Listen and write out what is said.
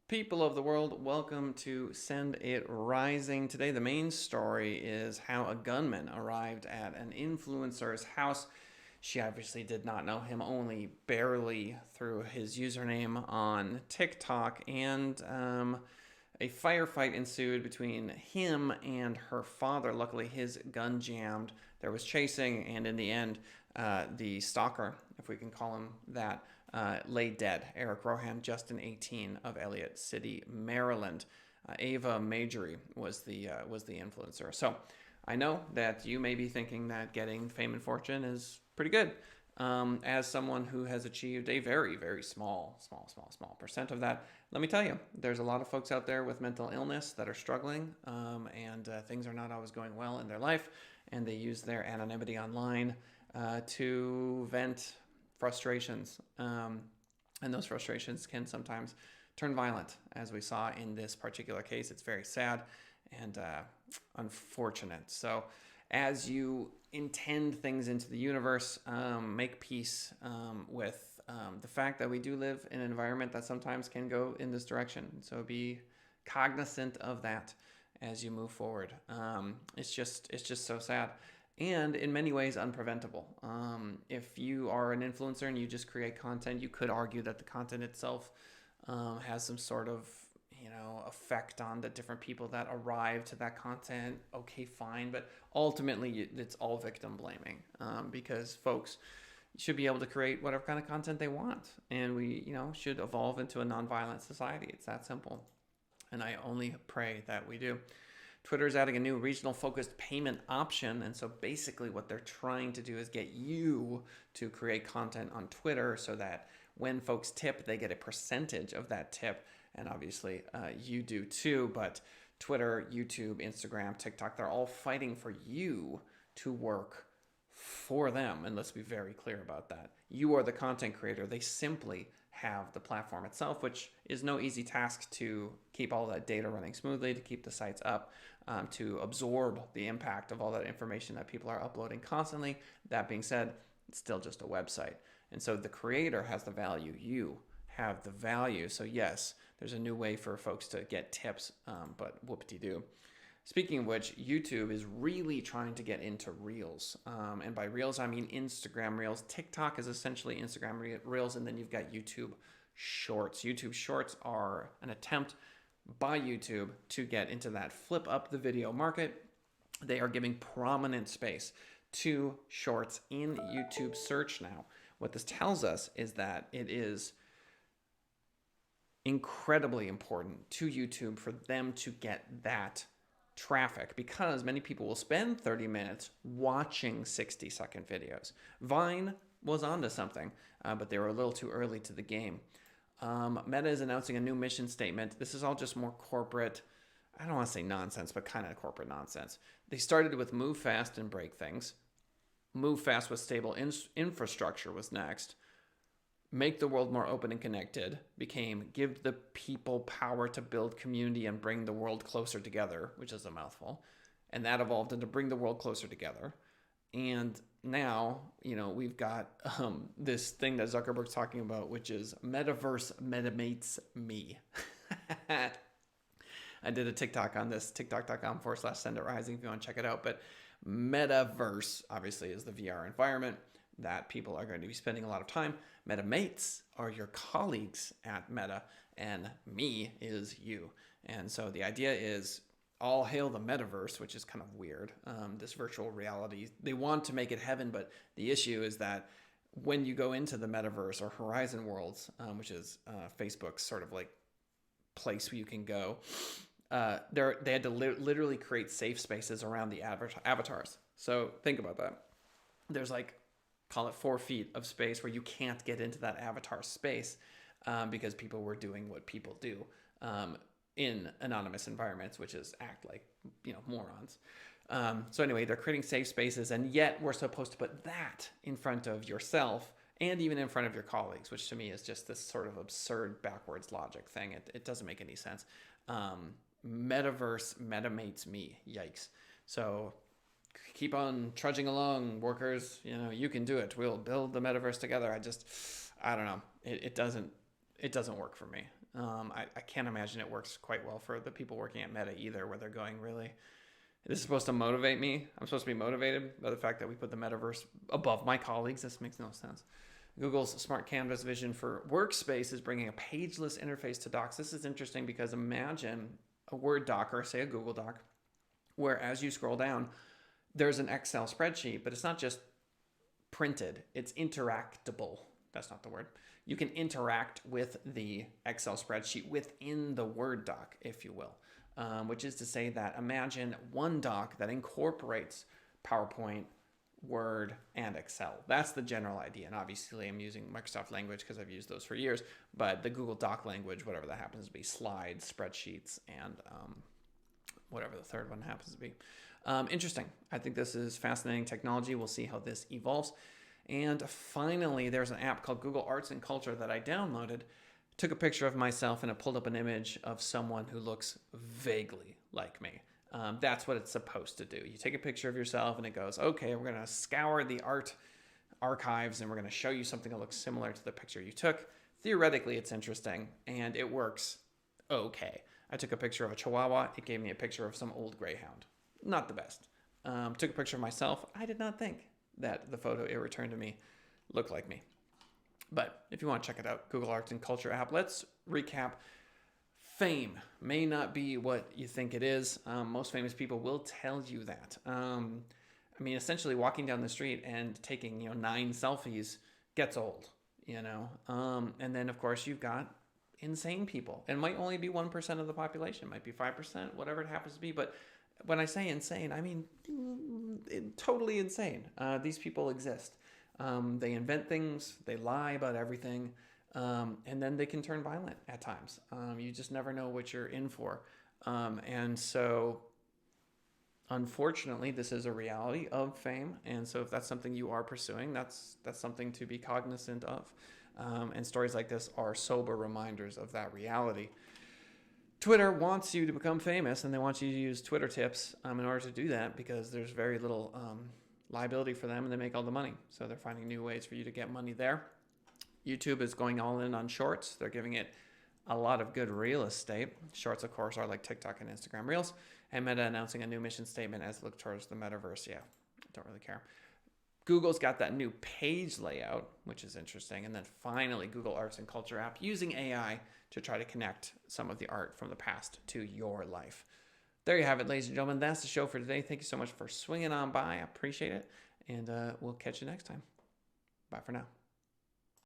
People of the world, welcome to Send It Rising. Today, the main story is how a gunman arrived at an influencer's house. She obviously did not know him, only barely through his username on TikTok, and a firefight ensued between him and her father. Luckily, his gun jammed. There was chasing, and in the end, the stalker, if we can call him that, lay dead. Eric Rohan, Justin 18 of Elliott City, Maryland. Ava Majorie was the influencer. So I know that you may be thinking that getting fame and fortune is pretty good. As someone who has achieved a very, very small percent of that, let me tell you, there's a lot of folks out there with mental illness that are struggling, and things are not always going well in their life, and they use their anonymity online to vent frustrations. And those frustrations can sometimes turn violent, as we saw in this particular case. It's very sad and unfortunate. So as you intend things into the universe, make peace with the fact that we do live in an environment that sometimes can go in this direction. So be cognizant of that as you move forward. It's just so sad, and in many ways unpreventable. If you are an influencer and you just create content, you could argue that the content itself has some sort of effect on the different people that arrive to that content. Okay, fine, but ultimately it's all victim blaming, because folks should be able to create whatever kind of content they want, and we should evolve into a nonviolent society. It's that simple, and I only pray that we do. Twitter is adding a new regional focused payment option. And so basically what they're trying to do is get you to create content on Twitter so that when folks tip, they get a percentage of that tip. And obviously you do too. But Twitter, YouTube, Instagram, TikTok, they're all fighting for you to work for them. And let's be very clear about that. You are the content creator. They simply have the platform itself, which is no easy task to keep all that data running smoothly, to keep the sites up, to absorb the impact of all that information that people are uploading constantly. That being said, it's still just a website. And so the creator has the value. You have the value. So yes, there's a new way for folks to get tips, but whoop-de-doo. Speaking of which, YouTube is really trying to get into Reels. And by Reels, I mean Instagram Reels. TikTok is essentially Instagram Reels, and then you've got YouTube Shorts. YouTube Shorts are an attempt by YouTube to get into that flip up the video market. They are giving prominent space to Shorts in YouTube search now. What this tells us is that it is incredibly important to YouTube for them to get that traffic, because many people will spend 30 minutes watching 60-second videos. Vine was onto something, but they were a little too early to the game. Meta is announcing a new mission statement. This is all just more corporate, I don't want to say nonsense, but kind of corporate nonsense. They started with move fast and break things. Move fast with stable infrastructure was next. Make the world more open and connected became give the people power to build community and bring the world closer together, which is a mouthful. And that evolved into bring the world closer together. And now, we've got this thing that Zuckerberg's talking about, which is Metaverse metamates me. I did a TikTok on this, tiktok.com/senditrising if you want to check it out. But Metaverse, obviously, is the VR environment that people are going to be spending a lot of time. Metamates are your colleagues at Meta, and me is you. And so the idea is all hail the metaverse, which is kind of weird. This virtual reality, they want to make it heaven, but the issue is that when you go into the metaverse or Horizon Worlds, which is Facebook's sort of like place where you can go, they had to literally create safe spaces around the avatars. So think about that. There's call it 4 feet of space where you can't get into that avatar space because people were doing what people do in anonymous environments, which is act like morons. So anyway, they're creating safe spaces, and yet we're supposed to put that in front of yourself and even in front of your colleagues, which to me is just this sort of absurd backwards logic thing. It doesn't make any sense. Metaverse metamates me. Yikes. So keep on trudging along, workers. You can do it. We'll build the metaverse together. I don't know. It doesn't work for me. I can't imagine it works quite well for the people working at Meta either, where they're going, really, this is supposed to motivate me. I'm supposed to be motivated by the fact that we put the metaverse above my colleagues. This makes no sense. Google's smart canvas vision for workspace is bringing a pageless interface to docs. This is interesting because imagine a Word doc or say a Google doc, where as you scroll down, there's an Excel spreadsheet, but it's not just printed, it's interactable. That's not the word. You can interact with the Excel spreadsheet within the Word doc, if you will, which is to say that imagine one doc that incorporates PowerPoint, Word, and Excel. That's the general idea. And obviously I'm using Microsoft language because I've used those for years, but the Google Doc language, whatever that happens to be, slides, spreadsheets, and whatever the third one happens to be. Interesting. I think this is fascinating technology. We'll see how this evolves. And finally, there's an app called Google Arts and Culture that I downloaded, took a picture of myself, and it pulled up an image of someone who looks vaguely like me. That's what it's supposed to do. You take a picture of yourself and it goes, okay, we're going to scour the art archives and we're going to show you something that looks similar to the picture you took. Theoretically, it's interesting and it works okay. I took a picture of a chihuahua. It gave me a picture of some old greyhound. Not the best. Took a picture of myself. I did not think that the photo it returned to me looked like me. But if you want to check it out, Google Arts and Culture app. Let's recap. Fame may not be what you think it is. Most famous people will tell you that. I mean, essentially walking down the street and taking, 9 selfies gets old, And then, of course, you've got insane people. It might only be 1% of the population. It might be 5%, whatever it happens to be. But when I say insane, I mean totally insane. These people exist. They invent things. They lie about everything. And then they can turn violent at times. You just never know what you're in for. And so, unfortunately, this is a reality of fame. And so if that's something you are pursuing, that's something to be cognizant of. And stories like this are sober reminders of that reality. Twitter wants you to become famous, and they want you to use Twitter tips in order to do that because there's very little liability for them, and they make all the money. So they're finding new ways for you to get money there. YouTube is going all in on shorts. They're giving it a lot of good real estate. Shorts, of course, are like TikTok and Instagram Reels. And Meta announcing a new mission statement as it looks towards the metaverse. Yeah, don't really care. Google's got that new page layout, which is interesting. And then finally, Google Arts and Culture app using AI to try to connect some of the art from the past to your life. There you have it, ladies and gentlemen. That's the show for today. Thank you so much for swinging on by. I appreciate it. And we'll catch you next time. Bye for now.